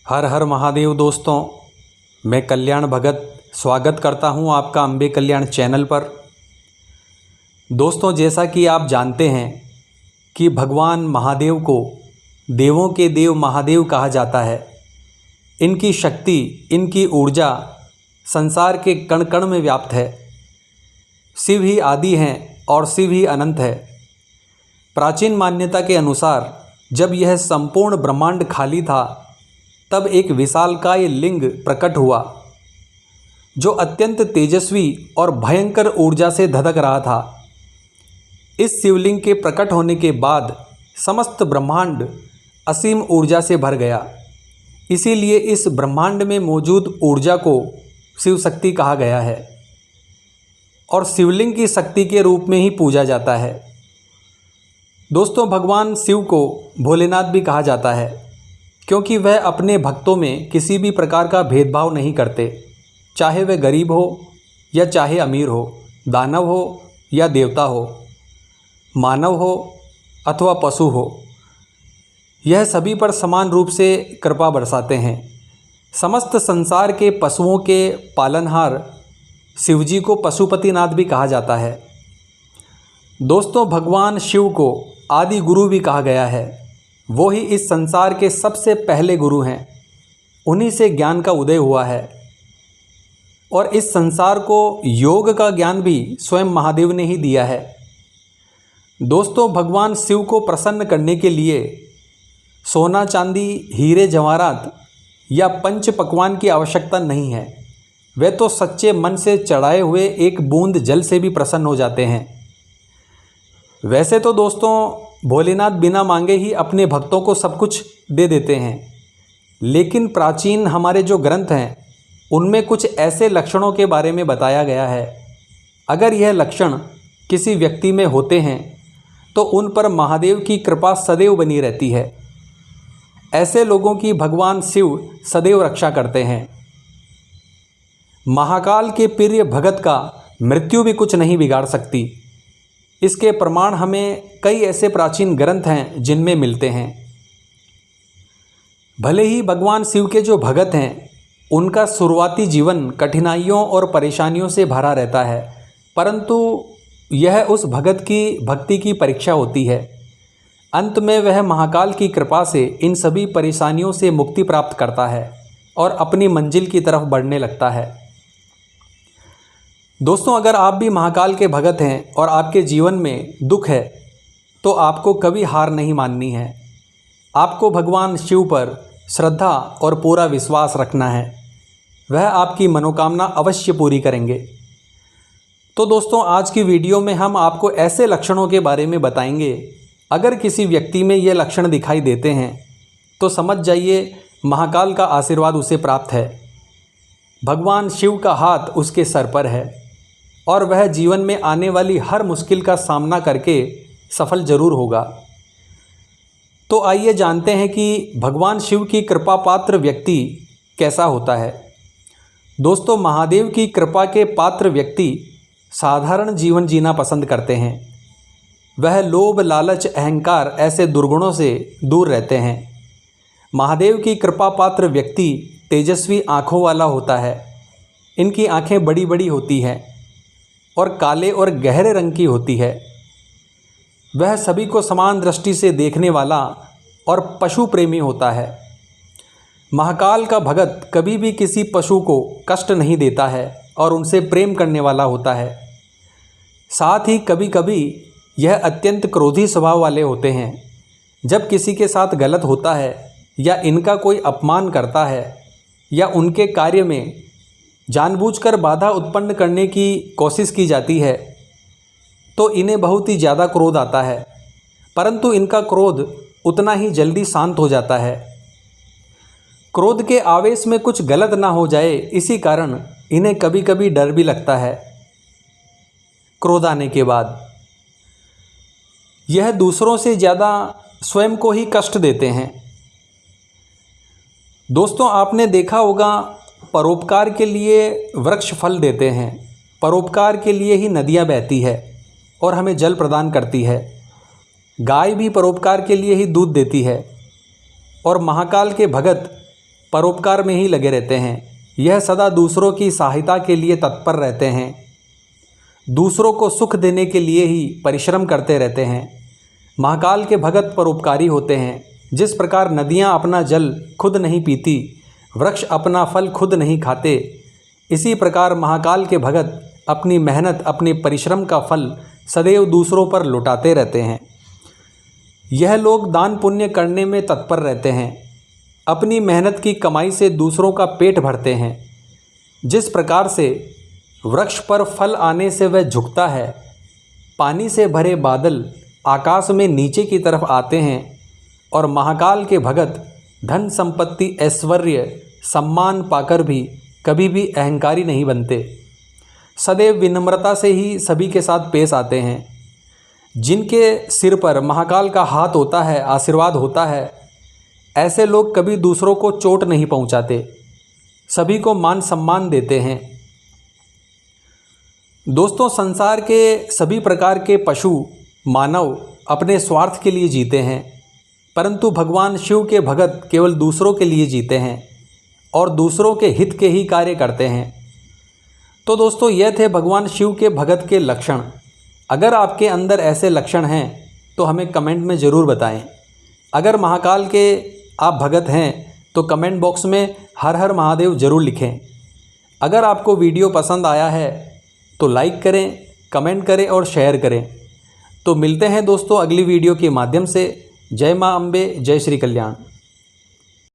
हर हर महादेव दोस्तों, मैं कल्याण भगत स्वागत करता हूं आपका अम्बे कल्याण चैनल पर। दोस्तों, जैसा कि आप जानते हैं कि भगवान महादेव को देवों के देव महादेव कहा जाता है। इनकी शक्ति, इनकी ऊर्जा संसार के कण कण में व्याप्त है। शिव ही आदि हैं और शिव ही अनंत है। प्राचीन मान्यता के अनुसार जब यह संपूर्ण ब्रह्मांड खाली था, तब एक विशालकाय लिंग प्रकट हुआ जो अत्यंत तेजस्वी और भयंकर ऊर्जा से धधक रहा था। इस शिवलिंग के प्रकट होने के बाद समस्त ब्रह्मांड असीम ऊर्जा से भर गया। इसीलिए इस ब्रह्मांड में मौजूद ऊर्जा को शिव शक्ति कहा गया है और शिवलिंग की शक्ति के रूप में ही पूजा जाता है। दोस्तों, भगवान शिव को भोलेनाथ भी कहा जाता है क्योंकि वह अपने भक्तों में किसी भी प्रकार का भेदभाव नहीं करते, चाहे वह गरीब हो या चाहे अमीर हो, दानव हो या देवता हो, मानव हो अथवा पशु हो। यह सभी पर समान रूप से कृपा बरसाते हैं। समस्त संसार के पशुओं के पालनहार शिवजी को पशुपतिनाथ भी कहा जाता है। दोस्तों, भगवान शिव को आदि गुरु भी कहा गया है। वो ही इस संसार के सबसे पहले गुरु हैं। उन्हीं से ज्ञान का उदय हुआ है और इस संसार को योग का ज्ञान भी स्वयं महादेव ने ही दिया है। दोस्तों, भगवान शिव को प्रसन्न करने के लिए सोना चांदी, हीरे जवाहरात या पंच पकवान की आवश्यकता नहीं है। वे तो सच्चे मन से चढ़ाए हुए एक बूंद जल से भी प्रसन्न हो जाते हैं। वैसे तो दोस्तों, भोलेनाथ बिना मांगे ही अपने भक्तों को सब कुछ दे देते हैं, लेकिन प्राचीन हमारे जो ग्रंथ हैं उनमें कुछ ऐसे लक्षणों के बारे में बताया गया है। अगर यह लक्षण किसी व्यक्ति में होते हैं तो उन पर महादेव की कृपा सदैव बनी रहती है। ऐसे लोगों की भगवान शिव सदैव रक्षा करते हैं। महाकाल के प्रिय भगत का मृत्यु भी कुछ नहीं बिगाड़ सकती। इसके प्रमाण हमें कई ऐसे प्राचीन ग्रंथ हैं जिनमें मिलते हैं। भले ही भगवान शिव के जो भगत हैं उनका शुरुआती जीवन कठिनाइयों और परेशानियों से भरा रहता है, परंतु यह उस भगत की भक्ति की परीक्षा होती है। अंत में वह महाकाल की कृपा से इन सभी परेशानियों से मुक्ति प्राप्त करता है और अपनी मंजिल की तरफ बढ़ने लगता है। दोस्तों, अगर आप भी महाकाल के भगत हैं और आपके जीवन में दुख है तो आपको कभी हार नहीं माननी है। आपको भगवान शिव पर श्रद्धा और पूरा विश्वास रखना है। वह आपकी मनोकामना अवश्य पूरी करेंगे। तो दोस्तों, आज की वीडियो में हम आपको ऐसे लक्षणों के बारे में बताएंगे। अगर किसी व्यक्ति में ये लक्षण दिखाई देते हैं तो समझ जाइए महाकाल का आशीर्वाद उसे प्राप्त है। भगवान शिव का हाथ उसके सर पर है और वह जीवन में आने वाली हर मुश्किल का सामना करके सफल जरूर होगा। तो आइए जानते हैं कि भगवान शिव की कृपा पात्र व्यक्ति कैसा होता है। दोस्तों, महादेव की कृपा के पात्र व्यक्ति साधारण जीवन जीना पसंद करते हैं। वह लोभ, लालच, अहंकार ऐसे दुर्गुणों से दूर रहते हैं। महादेव की कृपा पात्र व्यक्ति तेजस्वी आँखों वाला होता है। इनकी आँखें बड़ी बड़ी होती हैं और काले और गहरे रंग की होती है। वह सभी को समान दृष्टि से देखने वाला और पशु प्रेमी होता है। महाकाल का भगत कभी भी किसी पशु को कष्ट नहीं देता है और उनसे प्रेम करने वाला होता है। साथ ही कभी कभी यह अत्यंत क्रोधी स्वभाव वाले होते हैं। जब किसी के साथ गलत होता है या इनका कोई अपमान करता है या उनके कार्य में जानबूझकर बाधा उत्पन्न करने की कोशिश की जाती है तो इन्हें बहुत ही ज़्यादा क्रोध आता है, परंतु इनका क्रोध उतना ही जल्दी शांत हो जाता है। क्रोध के आवेश में कुछ गलत ना हो जाए, इसी कारण इन्हें कभी कभी डर भी लगता है। क्रोध आने के बाद यह दूसरों से ज़्यादा स्वयं को ही कष्ट देते हैं। दोस्तों, आपने देखा होगा परोपकार के लिए वृक्ष फल देते हैं, परोपकार के लिए ही नदियाँ बहती है और हमें जल प्रदान करती है। गाय भी परोपकार के लिए ही दूध देती है और महाकाल के भगत परोपकार में ही लगे रहते हैं। यह सदा दूसरों की सहायता के लिए तत्पर रहते हैं, दूसरों को सुख देने के लिए ही परिश्रम करते रहते हैं। महाकाल के भगत परोपकारी होते हैं। जिस प्रकार नदियाँ अपना जल खुद नहीं पीती, वृक्ष अपना फल खुद नहीं खाते, इसी प्रकार महाकाल के भगत अपनी मेहनत, अपने परिश्रम का फल सदैव दूसरों पर लुटाते रहते हैं। यह लोग दान पुण्य करने में तत्पर रहते हैं, अपनी मेहनत की कमाई से दूसरों का पेट भरते हैं। जिस प्रकार से वृक्ष पर फल आने से वह झुकता है, पानी से भरे बादल आकाश में नीचे की तरफ आते हैं, और महाकाल के भगत धन संपत्ति ऐश्वर्य सम्मान पाकर भी कभी भी अहंकारी नहीं बनते, सदैव विनम्रता से ही सभी के साथ पेश आते हैं। जिनके सिर पर महाकाल का हाथ होता है, आशीर्वाद होता है, ऐसे लोग कभी दूसरों को चोट नहीं पहुंचाते, सभी को मान सम्मान देते हैं। दोस्तों, संसार के सभी प्रकार के पशु मानव अपने स्वार्थ के लिए जीते हैं, परंतु भगवान शिव के भगत केवल दूसरों के लिए जीते हैं और दूसरों के हित के ही कार्य करते हैं। तो दोस्तों, यह थे भगवान शिव के भगत के लक्षण। अगर आपके अंदर ऐसे लक्षण हैं तो हमें कमेंट में ज़रूर बताएं। अगर महाकाल के आप भगत हैं तो कमेंट बॉक्स में हर हर महादेव ज़रूर लिखें। अगर आपको वीडियो पसंद आया है तो लाइक करें, कमेंट करें और शेयर करें। तो मिलते हैं दोस्तों अगली वीडियो के माध्यम से। जय मां अम्बे, जय श्री कल्याण।